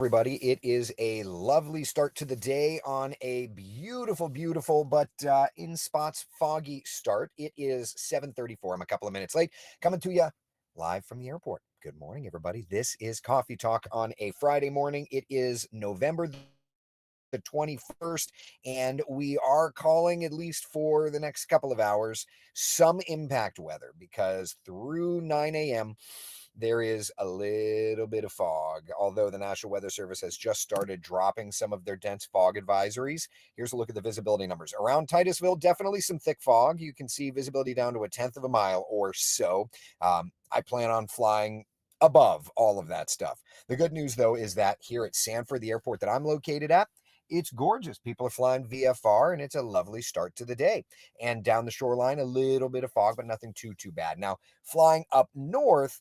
Everybody. It is a lovely start to the day on a beautiful, but in spots foggy start. It is 7:34. I'm a couple of minutes late, coming to you live from the airport. Good morning, everybody. This is Coffee Talk on a Friday morning. It is November the 21st, and we are calling, at least for the next couple of hours, some impact weather because through 9 a.m. there is a little bit of fog, although the National Weather Service has just started dropping some of their dense fog advisories. Here's a look at the visibility numbers. Around Titusville, definitely some thick fog. You can see visibility down to a tenth of a mile or so. I plan on flying above all of that stuff. The good news, though, is that here at Sanford, the airport that I'm located at, it's gorgeous. People are flying VFR, and it's a lovely start to the day. And down the shoreline, a little bit of fog, but nothing too bad. Now, flying up north,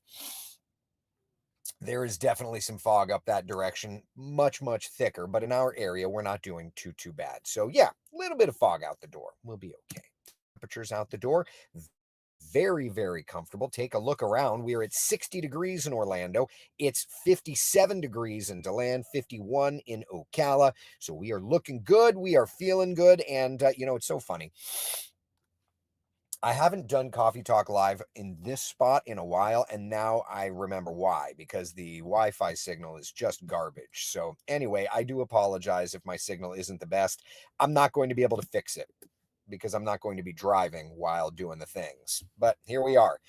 there is definitely some fog up that direction, much thicker, but in our area, we're not doing too bad. So yeah, a little bit of fog out the door. We'll be okay. Temperatures out the door, very comfortable. Take a look around. We're at 60 degrees in Orlando. It's 57 degrees in DeLand, 51 in Ocala. So we are looking good. We are feeling good. And, it's so funny. I haven't done Coffee Talk Live in this spot in a while, and now I remember why, because the Wi-Fi signal is just garbage. So anyway, I do apologize if my signal isn't the best. I'm not going to be able to fix it because I'm not going to be driving while doing the things. But here we are.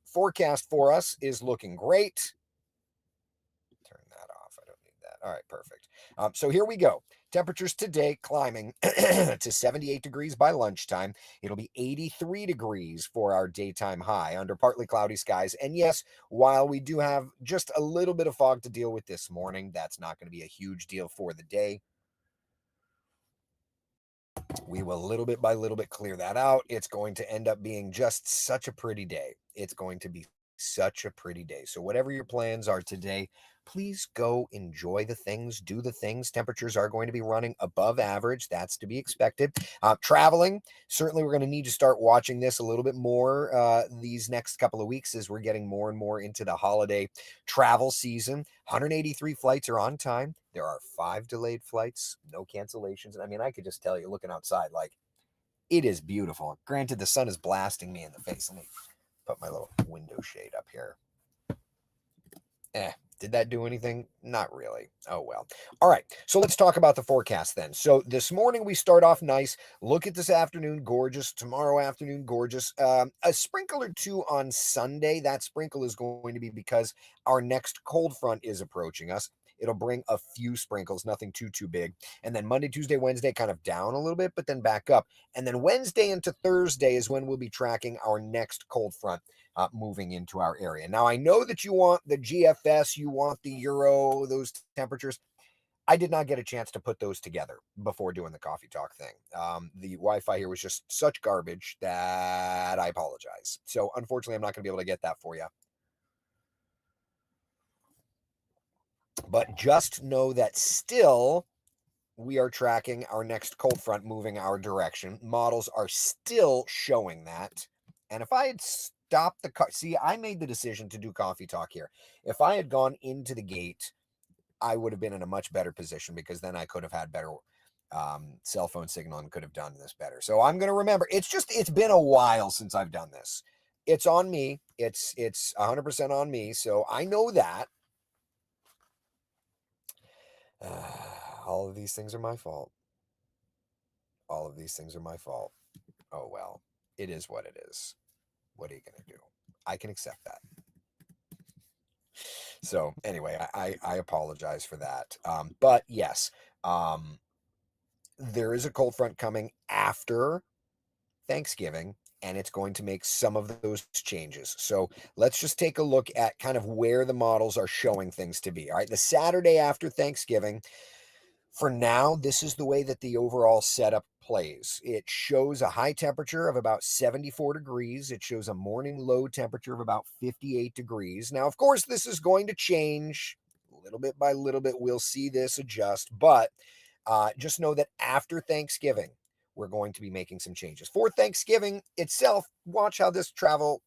Forecast for us is looking great. Turn that off. I don't need that. All right, perfect. So here we go. Temperatures today climbing to 78 degrees by lunchtime. It'll be 83 degrees for our daytime high under partly cloudy skies. And yes, while we do have just a little bit of fog to deal with this morning, that's not going to be a huge deal for the day. We will little bit by little bit clear that out. It's going to end up being just such a pretty day. It's going to be such a pretty day. So whatever your plans are today, please go enjoy the things, do the things. Temperatures are going to be running above average. That's to be expected. Traveling, certainly we're going to need to start watching this a little bit more these next couple of weeks as we're getting more and more into the holiday travel season. 183 flights are on time. There are 5 delayed flights, no cancellations. And I mean, I could just tell you looking outside, like, it is beautiful. Granted, the sun is blasting me in the face. Let me put my little window shade up here. Did that do anything? Not really. Oh, well. All right. So let's talk about the forecast then. So this morning we start off nice. Look at this afternoon, gorgeous. Tomorrow afternoon, gorgeous. A sprinkle or two on Sunday. That sprinkle is going to be because our next cold front is approaching us. It'll bring a few sprinkles, nothing too big. And then Monday, Tuesday, Wednesday kind of down a little bit, but then back up. And then Wednesday into Thursday is when we'll be tracking our next cold front moving into our area. Now, I know that you want the GFS, you want the Euro, those temperatures. I did not get a chance to put those together before doing the Coffee Talk thing. The Wi-Fi here was just such garbage that I apologize. So unfortunately, I'm not going to be able to get that for you. But just know that still we are tracking our next cold front moving our direction. Models are still showing that. And if I had stopped the car, see, I made the decision to do Coffee Talk here. If I had gone into the gate, I would have been in a much better position because then I could have had better cell phone signal and could have done this better. So I'm going to remember. It's been a while since I've done this. It's on me. It's 100% on me. So I know that. All of these things are my fault. All of these things are my fault. Oh, well, it is what it is. What are you going to do? I can accept that. So anyway, I apologize for that. But yes, there is a cold front coming after Thanksgiving, and it's going to make some of those changes. So let's just take a look at kind of where the models are showing things to be. All right, the Saturday after Thanksgiving, for now, this is the way that the overall setup plays. It shows a high temperature of about 74 degrees. It shows a morning low temperature of about 58 degrees. Now, of course, this is going to change little bit by little bit. We'll see this adjust, but just know that after Thanksgiving, we're going to be making some changes. For Thanksgiving itself, watch how this travel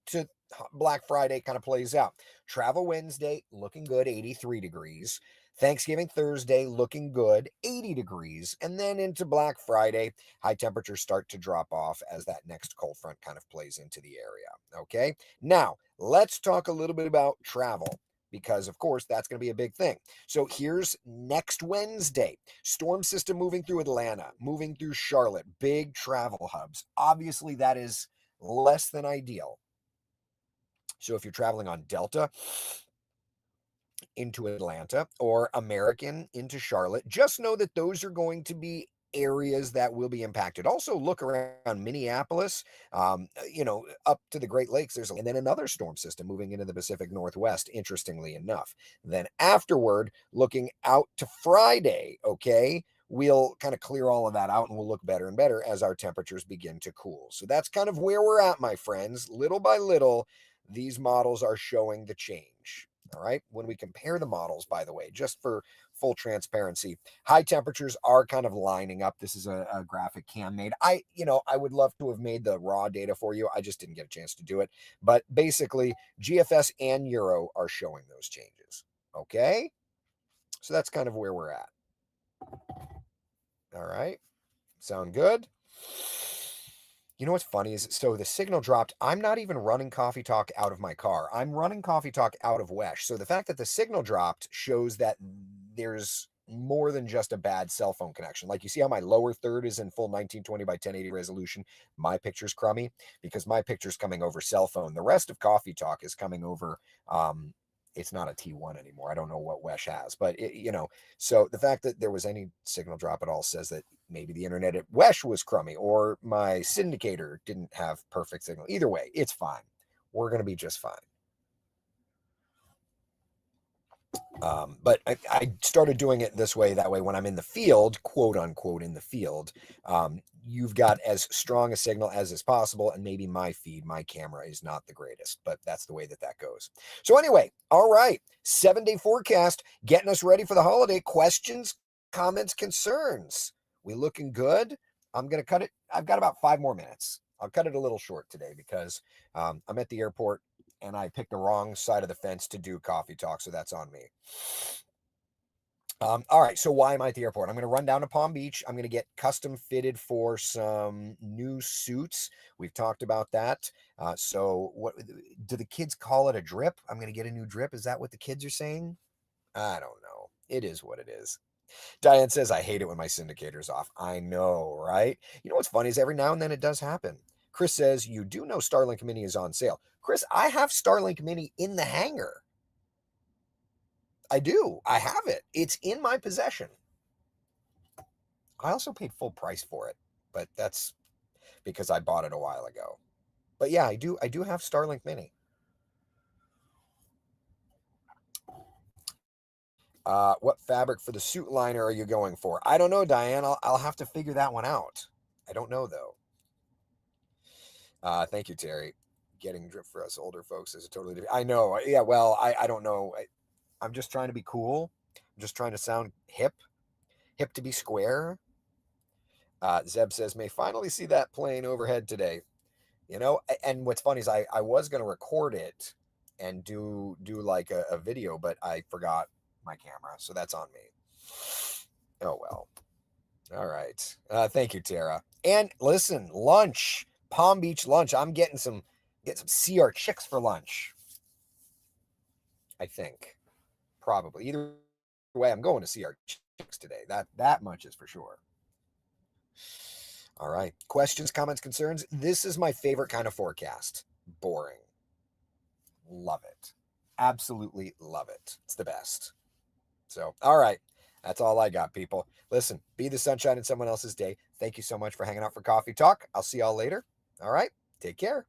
to Black Friday kind of plays out. Travel Wednesday, looking good, 83 degrees. Thanksgiving Thursday looking good, 80 degrees. And then into Black Friday, high temperatures start to drop off as that next cold front kind of plays into the area. Okay. Now, let's talk a little bit about travel because, of course, that's going to be a big thing. So here's next Wednesday, storm system moving through Atlanta, moving through Charlotte, big travel hubs. Obviously, that is less than ideal. So if you're traveling on Delta into Atlanta or American into Charlotte, just know that those are going to be areas that will be impacted. Also, look around Minneapolis, up to the Great Lakes. And then another storm system moving into the Pacific Northwest, interestingly enough. Then afterward, looking out to Friday, okay, we'll kind of clear all of that out and we'll look better and better as our temperatures begin to cool. So that's kind of where we're at, my friends. Little by little, these models are showing the change. All right. When we compare the models, by the way, just for full transparency, high temperatures are kind of lining up. This is a graphic Cam made. I would love to have made the raw data for you. I just didn't get a chance to do it. But basically, GFS and Euro are showing those changes. Okay. So that's kind of where we're at. All right. Sound good? You know what's funny is, so the signal dropped. I'm not even running Coffee Talk out of my car. I'm running Coffee Talk out of Wesh. So the fact that the signal dropped shows that there's more than just a bad cell phone connection. Like, you see how my lower third is in full 1920 by 1080 resolution. My picture's crummy because my picture's coming over cell phone. The rest of Coffee Talk is coming over it's not a T1 anymore. I don't know what Wesh has, but so the fact that there was any signal drop at all says that maybe the internet at Wesh was crummy or my syndicator didn't have perfect signal. Either way, it's fine. We're going to be just fine. But I started doing it this way. That way, when I'm in the field, quote unquote, in the field, you've got as strong a signal as is possible. And maybe my feed, my camera is not the greatest, but that's the way that goes. So anyway, all right, 7-day forecast, getting us ready for the holiday. Questions, comments, concerns. We looking good? I'm going to cut it. I've got about 5 more minutes. I'll cut it a little short today because I'm at the airport and I picked the wrong side of the fence to do Coffee Talk, so that's on me. All right, so why am I at the airport? I'm going to run down to Palm Beach. I'm going to get custom fitted for some new suits. We've talked about that. So what do the kids call it, a drip? I'm going to get a new drip. Is that what the kids are saying? I don't know. It is what it is. Diane says, I hate it when my syndicator's off. I know, right? You know what's funny is every now and then it does happen. Chris says, you do know Starlink Mini is on sale. Chris, I have Starlink Mini in the hangar. I do. I have it. It's in my possession. I also paid full price for it, but that's because I bought it a while ago. But yeah, I do have Starlink Mini. What fabric for the suit liner are you going for? I don't know, Diane. I'll have to figure that one out. I don't know, though. Thank you, Terry. Getting drip for us older folks is a totally different. I know. Yeah, well, I don't know. I'm just trying to be cool. I'm just trying to sound hip to be square. Zeb says, may finally see that plane overhead today. And what's funny is I was going to record it and do like a video, but I forgot my camera. So that's on me. Oh, well. All right. Thank you, Tara. And listen, lunch, Palm Beach lunch. I'm getting some CR chicks for lunch. I think probably either way, I'm going to CR chicks today. That much is for sure. All right. Questions, comments, concerns. This is my favorite kind of forecast. Boring. Love it. Absolutely love it. It's the best. So, all right. That's all I got, people. Listen, be the sunshine in someone else's day. Thank you so much for hanging out for Coffee Talk. I'll see y'all later. All right. Take care.